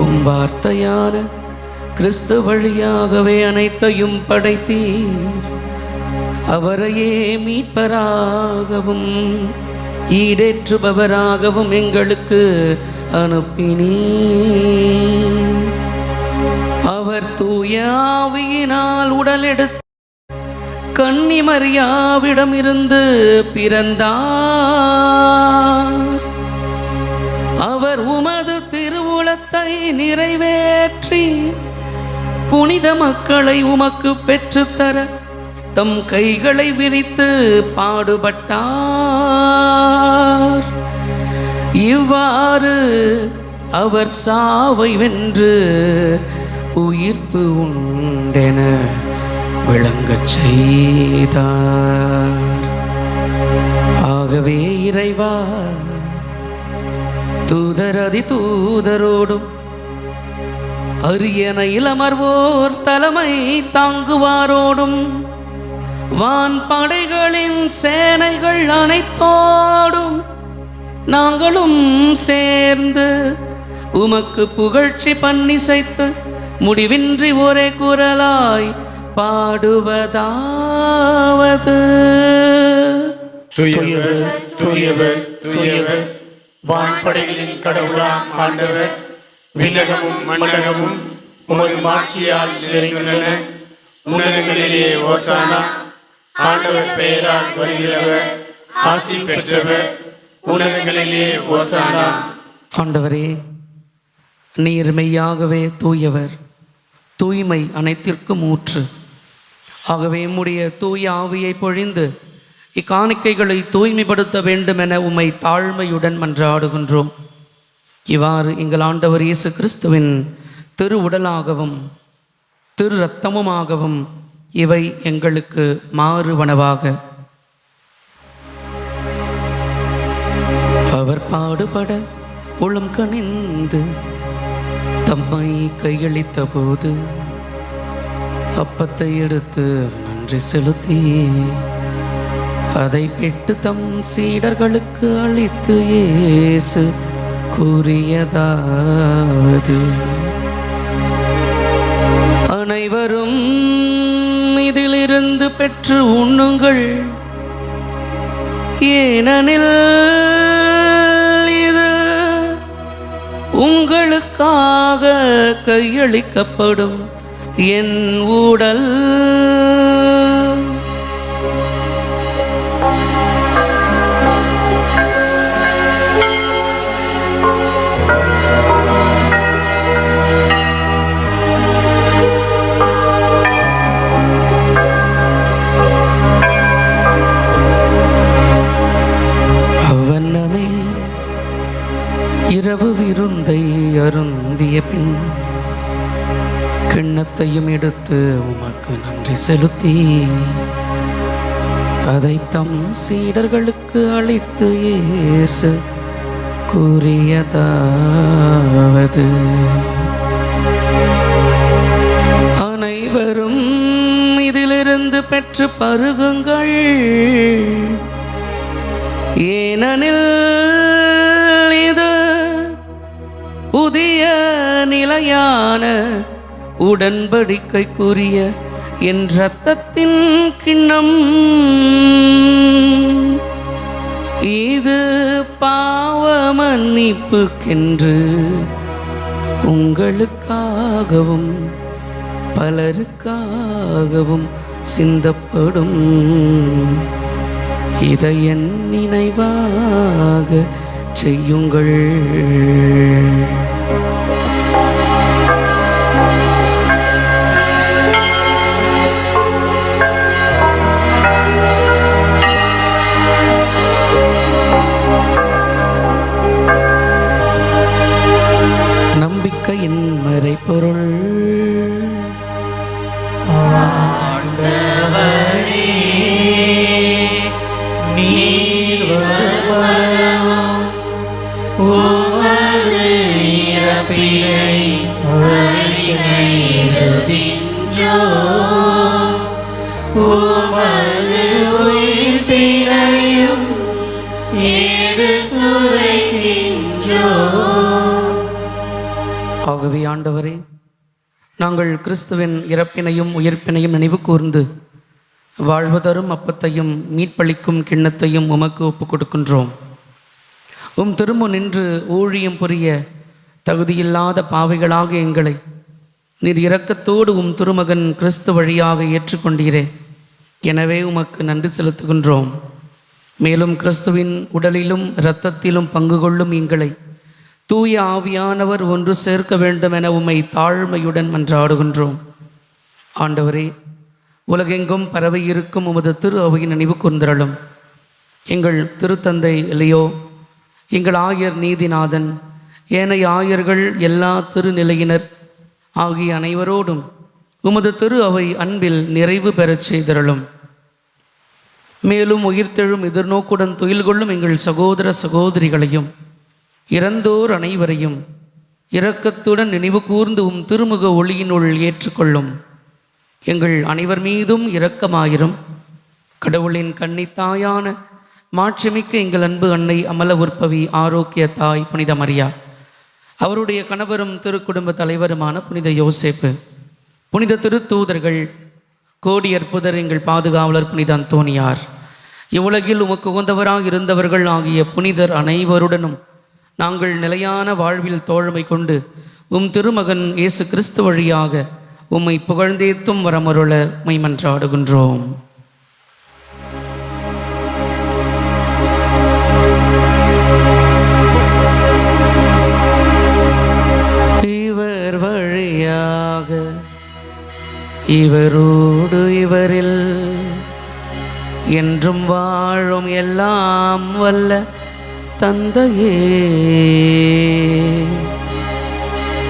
உம் வார்த்தையான கிறிஸ்து வழியாகவே அனைத்தையும் படைத்தீர். அவரையே மீட்பராகவும் ஈடேற்றுபவராகவும் எங்களுக்கு அனுப்பினீர். அவர் தூய ஆவியினால் உடலெடுத்து கன்னி மரியாவிடமிருந்து பிறந்தார். அவர் உமது திருவுளத்தை நிறைவேற்றி புனித மக்களை உமக்கு பெற்றுத்தர தம் கைகளை விரித்து பாடுபட்டார். இவ்வாறு அவர் சாவை வென்று உயிர்ப்பு உண்டென விளங்கச் செய்தார். ஆகவே இறைவா, தூதரதி தூதரோடும் அரியணையில் அமர்வோர் தலைமை தாங்குவாரோடும் வான் படைகளின் சேனைகள் அனைத்தோடும் நாங்களும் சேர்ந்து உமக்கு புகழ்ச்சி பன்னிசைத்து முடிவின்றி ஒரே குரலாய் பாடுவதாவது: தூயவர் தூயவர் தூயவர், வான்படைகளின் கடவுளாம் ஆண்டவர், விண்ணகமும் மண்டகமும் உமது மாட்சியால் நிறைந்துள்ளன. உன்னதங்களிலே ஓசானா. ஆண்டவர் பெயரால் வருகிறவர் ஆசி பெற்றவர். உன்னதங்களிலே ஓசானா. ஆண்டவரே, நீர் மெய்யாகவே தூயவர், தூய்மை அனைத்திற்கும் ஊற்று. ஆகவே உம்முடைய தூய ஆவியை பொழிந்து இக்காணிக்கைகளை தூய்மைப்படுத்த வேண்டும் என உம்மை தாழ்மையுடன் மன்றாடுகின்றோம். இவ்வாறு எங்கள் ஆண்டவர் இயேசு கிறிஸ்துவின் திரு உடலாகவும் திரு இரத்தமுமாகவும் இவை எங்களுக்கு மாறுவனவாக. அவர் பாடுபட உளம் கனிந்து தம்மை கையளித்த போது அப்பத்தை எடுத்து நன்றி செலுத்தி அதை பெற்று தம் சீடர்களுக்கு அளித்து இயேசு கூறியதாவது: அனைவரும் இதிலிருந்து பெற்று உண்ணுங்கள், ஏனெனில் இது உங்களுக்காக கையளிக்கப்படும் என் உடல். அவ்வண்ணமே இரவு விருந்தை அருந்திய பின் கிண்ணத்தையும் எடுத்து உமக்கு நன்றி செலுத்தி அதை தம் சீடர்களுக்கு அளித்து இயேசு கூறியதாவது: அனைவரும் இதிலிருந்து பெற்று பருகுங்கள், ஏனெனில் இது புதிய நிலையான உடன்படிக்கைக்குரிய என் இரத்தத்தின் கிண்ணம். இது பாவ மன்னிப்புக்கென்று உங்களுக்காகவும் பலருக்காகவும் சிந்தப்படும். இதை என் நினைவாக செய்யுங்கள். நம்பிக்கையின் மறைபொருள். ஆண்டவரே, நீர் வருவதும் உமது இறப்பினை அறிக்கையிடுகின்றோம். உமது உயிர்ப்பினையும் எடுத்துரைக்கின்றோம். ஆகவே ஆண்டவரே, நாங்கள் கிறிஸ்துவின் இறப்பினையும் உயிர்ப்பினையும் நினைவு கூர்ந்து வாழ்வு தரும் அப்பத்தையும் மீட்பளிக்கும் கிண்ணத்தையும் உமக்கு ஒப்புக் கொடுக்கின்றோம். உம் திருமுன் நின்று ஊழியம் புரிய தகுதியில்லாத பாவிகளாக எங்களை நீர் இரக்கத்தோடு உம் திருமகன் கிறிஸ்து வழியாக ஏற்றுக்கொண்டீரே. எனவே உமக்கு நன்றி செலுத்துகின்றோம். மேலும் கிறிஸ்துவின் உடலிலும் இரத்தத்திலும் பங்கு கொள்ளும் எங்களை தூய ஆவியானவர் ஒன்று சேர்க்க வேண்டும் என உம்மை தாழ்மையுடன் மன்றாடுகின்றோம். ஆண்டவரே, உலகெங்கும் பரவி இருக்கும் உமது திரு அவையின் நினைவு கூர்ந்தருளும். எங்கள் திருத்தந்தை லியோ, எங்கள் ஆயர் நீதிநாதன், ஏனைய ஆயர்கள், எல்லா திருநிலையினர் ஆகிய அனைவரோடும் உமது திரு அவை அன்பில் நிறைவு பெறச் செய்தருளும். மேலும் உயிர்த்தெழும் எதிர்நோக்குடன் துயில் கொள்ளும் எங்கள் சகோதர சகோதரிகளையும் இறந்தோர் அனைவரையும் இரக்கத்துடன் நினைவு கூர்ந்து உம் திருமுக ஒளியினுள் ஏற்றுக்கொள்ளும். எங்கள் அனைவர் மீதும் இரக்கமாயிரும். கடவுளின் கன்னித்தாயான மாட்சிமிக்க எங்கள் அன்பு அன்னை அமல உற்பவி ஆரோக்கிய தாய் புனித மரியா, அவருடைய கணவரும் திருக்குடும்ப தலைவருமான புனித யோசேப்பு, புனித திருத்தூதர்கள், கோடி அற்புதர், எங்கள் பாதுகாவலர் புனித அந்தோனியார், இவ்வுலகில் உமக்கு உகந்தவராக இருந்தவர்கள் ஆகிய புனிதர் அனைவருடனும் நாங்கள் நிலையான வாழ்வில் தோழமை கொண்டு உம் திருமகன் இயேசு கிறிஸ்து வழியாக உம்மை புகழ்ந்தேத்தும் வரமருள உம்மை மன்றாடுகின்றோம். இவர் வழியாக இவரோடு இவரில் என்றும் வாழும் எல்லாம் வல்ல தந்தையே,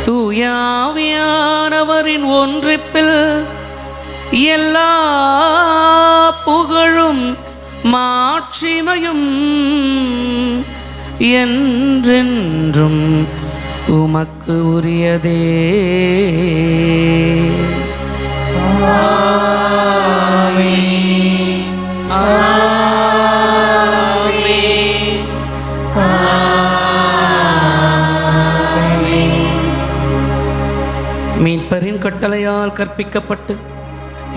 தூயாவியானவரின் ஒன்றிப்பில் எல்லா புகழும் மாட்சிமையும் என்றென்றும் உமக்கு உரியதே. மீட்பரின் கட்டளையால் கற்பிக்கப்பட்டு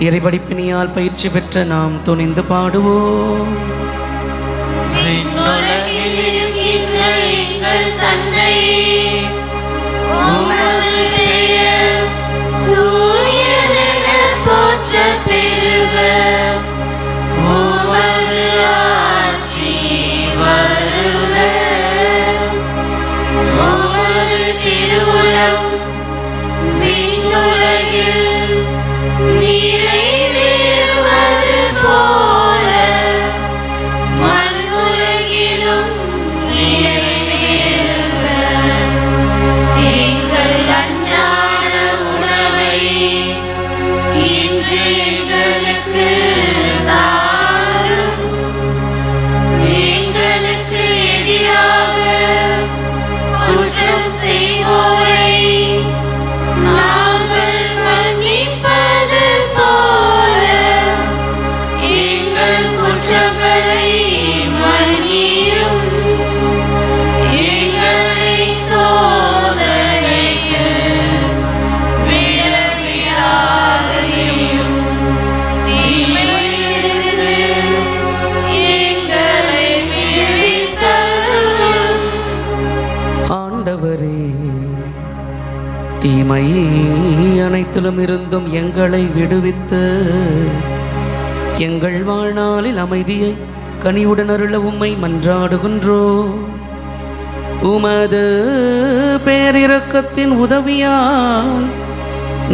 இறைபடிப்பினியால் பயிற்சி பெற்ற நாம் துணிந்து பாடுவோம். விண்ணுலகில் இருக்கின்ற எங்கள் தந்தையே, உமது பெயர் தூயதெனப் போற்றப் பெறுக. உமது ஆட்சி வருக. உமது திருவுளம் விண்ணுலகில் நிறைவேறுவது போல மண்ணுலகிலும் நிறைவேறுக. எங்கள் அன்றாட உணவை இன்று எங்களுக்கு தாரும். எங்களுக்கு எதிராக குற்றம் செய்வோரை நாங்கள் மன்னிப்பது போல எங்கள் குற்றங்களை மன்னியும். எங்களை சோதனைக்கு விடவிடாதையும் தீமையிலிருந்து எங்களை விடுவித்தருளும். ஆண்டவரே, தீமை அனைத்திலும் இருந்தும் எங்களை விடுவித்து எங்கள் வாழ்நாளில் அமைதியை கனிவுடன் அருள உம்மை மன்றாடுகின்றோம். உமது பேரிரக்கத்தின் உதவியால்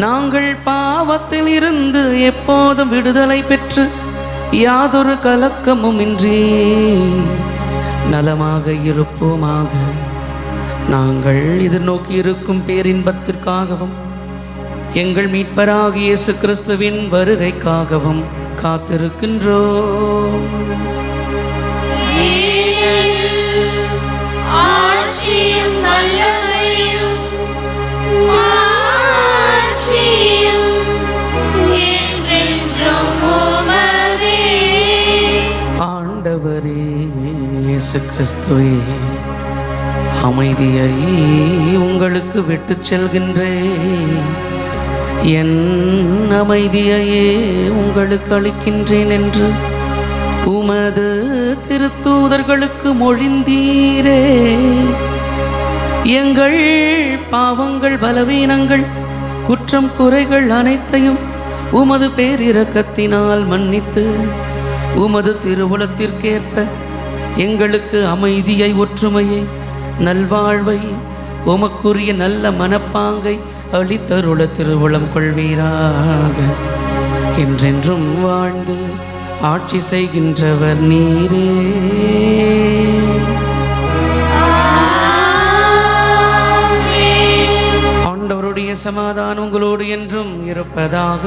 நாங்கள் பாவத்தில் இருந்து எப்போதும் விடுதலை பெற்று யாதொரு கலக்கமும் இன்றி நலமாக இருப்போமாக. நாங்கள் எதிர்நோக்கி இருக்கும் பேரின்பத்திற்காகவும் எங்கள் மீட்பராகிய இயேசு கிறிஸ்துவின் வருகைக்காகவும் காத்திருக்கின்றோம். ஆட்சியும் வல்லமையும் மாட்சியும் என்றென்றும் உமதே. ஆண்டவரே இயேசு கிறிஸ்துவே, அமைதியை உங்களுக்கு விட்டுச் செல்கின்றேன், என் அமைதியையே உங்களுக்கு அளிக்கின்றேன் என்று உமது திருத்தூதர்களுக்கு மொழிந்தீரே. எங்கள் பாவங்கள், பலவீனங்கள், குற்றம் குறைகள் அனைத்தையும் உமது பேரிரக்கத்தினால் மன்னித்து உமது திருவுளத்திற்கேற்ப எங்களுக்கு அமைதியை, ஒற்றுமையை, நல்வாழ்வை, உமக்குரிய நல்ல மனப்பாங்கை அளித்தருள திருவுளம் கொள்வீராக. என்றென்றும் வாழ்ந்து ஆட்சி செய்கின்றவர் நீரே. ஆண்டவருடைய சமாதானம் உங்களோடு என்றும் இருப்பதாக.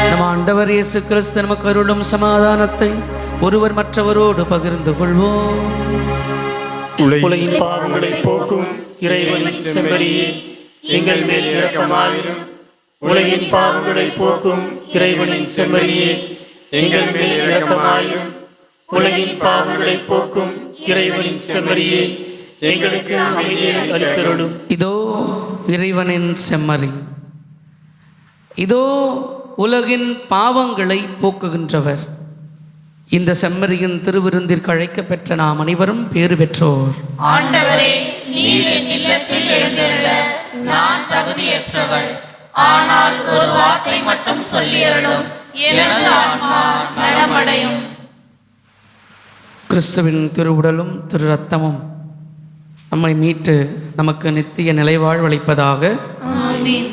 நம் ஆண்டவர் இயேசு கிறிஸ்து நமக்கு அருளும் சமாதானத்தை ஒருவர் மற்றவரோடு பகிர்ந்து கொள்வோம். உலகின் பாவங்களை போக்கும் இறைவனின் செம்மறியே, எங்கள் மேல் இரக்கமாயிரும். உலகின் பாவங்களை போக்கும் இறைவனின் செம்மறியே, எங்கள் மேல் இரக்கமாயிரும். உலகின் பாவங்களை போக்கும் இறைவனின் செம்மறியே, எங்களுக்கு அமைதியை அளித்தருளும். இதோ இறைவனின் செம்மறி, இதோ உலகின் பாவங்களை போக்குகின்றவர். இந்த செம்மறியின் திருவிருந்திற்கு அழைக்கப் பெற்ற நாம் அனைவரும் பேறு பெற்றோர். ஆண்டவரே, நீர் என் இல்லத்தில் எழுந்தருள நான் தகுதியற்றவள். ஆனால் ஒரு வார்த்தை மட்டும் சொல்லியருளும், எனது ஆன்மா நலமடையும். கிறிஸ்துவின் திருவுடலும் திரு ரத்தமும் நம்மை மீட்டு நமக்கு நித்திய நிலைவாழ்வளிப்பதாக. ஆமென்.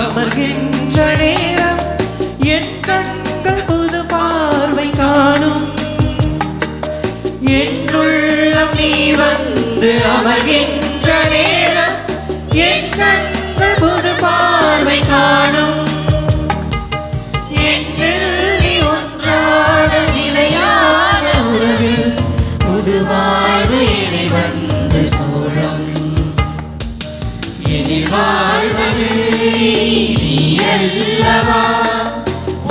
அமர்கின்ற நேரம் என் கண்கள் புது பார்வை காணும். என்னுள்ளம் நீ வந்து அமர்கின்ற நேரம் என் கண்கள் புது பார்வை காணும். என்னில் நீ ஒன்றாட நிலையான உறவில் புது வாழ்வு என்னை வந்து சூழும். எனில் வாழ்வது நீ அல்லவா,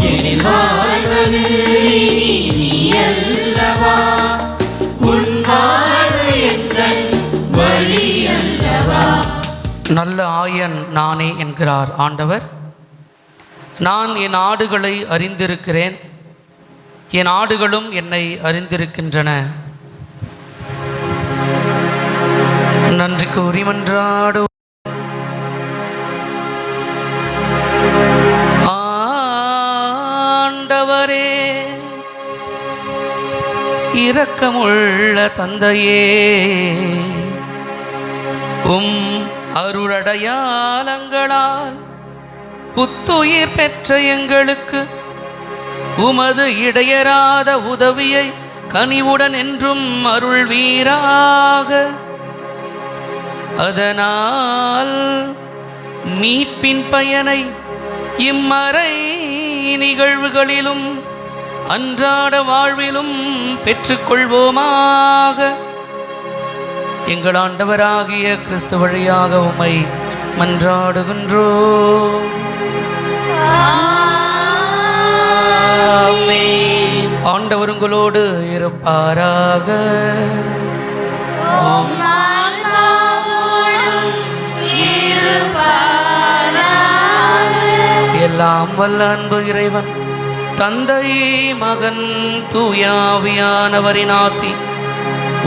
எனில் வாழ்வது நீ அல்லவா, உன் வாழ்வு எங்கள் வழி அல்லவா. நல்ல ஆயன் நானே என்கிறார் ஆண்டவர். நான் என் ஆடுகளை அறிந்திருக்கிறேன், என் ஆடுகளும் என்னை அறிந்திருக்கின்றன. நன்றி கூறி மன்றாடு. ஆண்டவரே, இரக்கமுள்ள தந்தையே, உம் அருளடையாளங்களால் புத்துயிர் பெற்ற எங்களுக்கு உமது இடையராத உதவியை கனிவுடன் என்றும் அருள்வீராக. அதனால் மீட்பின் பயனை இம்மறை நிகழ்வுகளிலும் அன்றாட வாழ்விலும் பெற்றுக்கொள்வோமாக. எங்கள் ஆண்டவராகிய கிறிஸ்து வழியாக உம்மை மன்றாடுகின்றோம். ஆண்டவர் உங்களோடு இருப்பாராக. எல்லாம் வல்ல அன்பு இறைவன் தந்தை, மகன், தூயாவியானவரின் ஆசி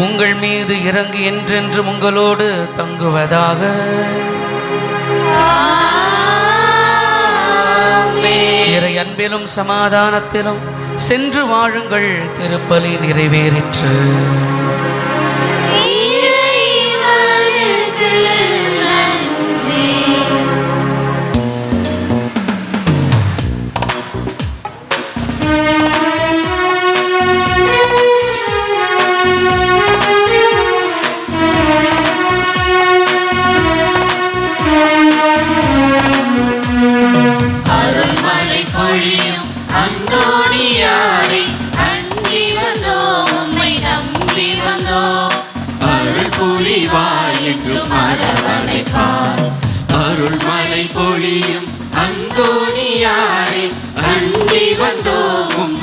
உங்கள் மீது இறங்கி என்றென்றும் உங்களோடு தங்குவதாக. இறை அன்பிலும் சமாதானத்திலும் சென்று வாழுங்கள். திருப்பலி நிறைவேறிற்று. அருள் புரிவாய் என்றும் அரவணைப்பார். அருள்மழை பொழியும் அந்தோணியாரே, அண்டி வந்தோம்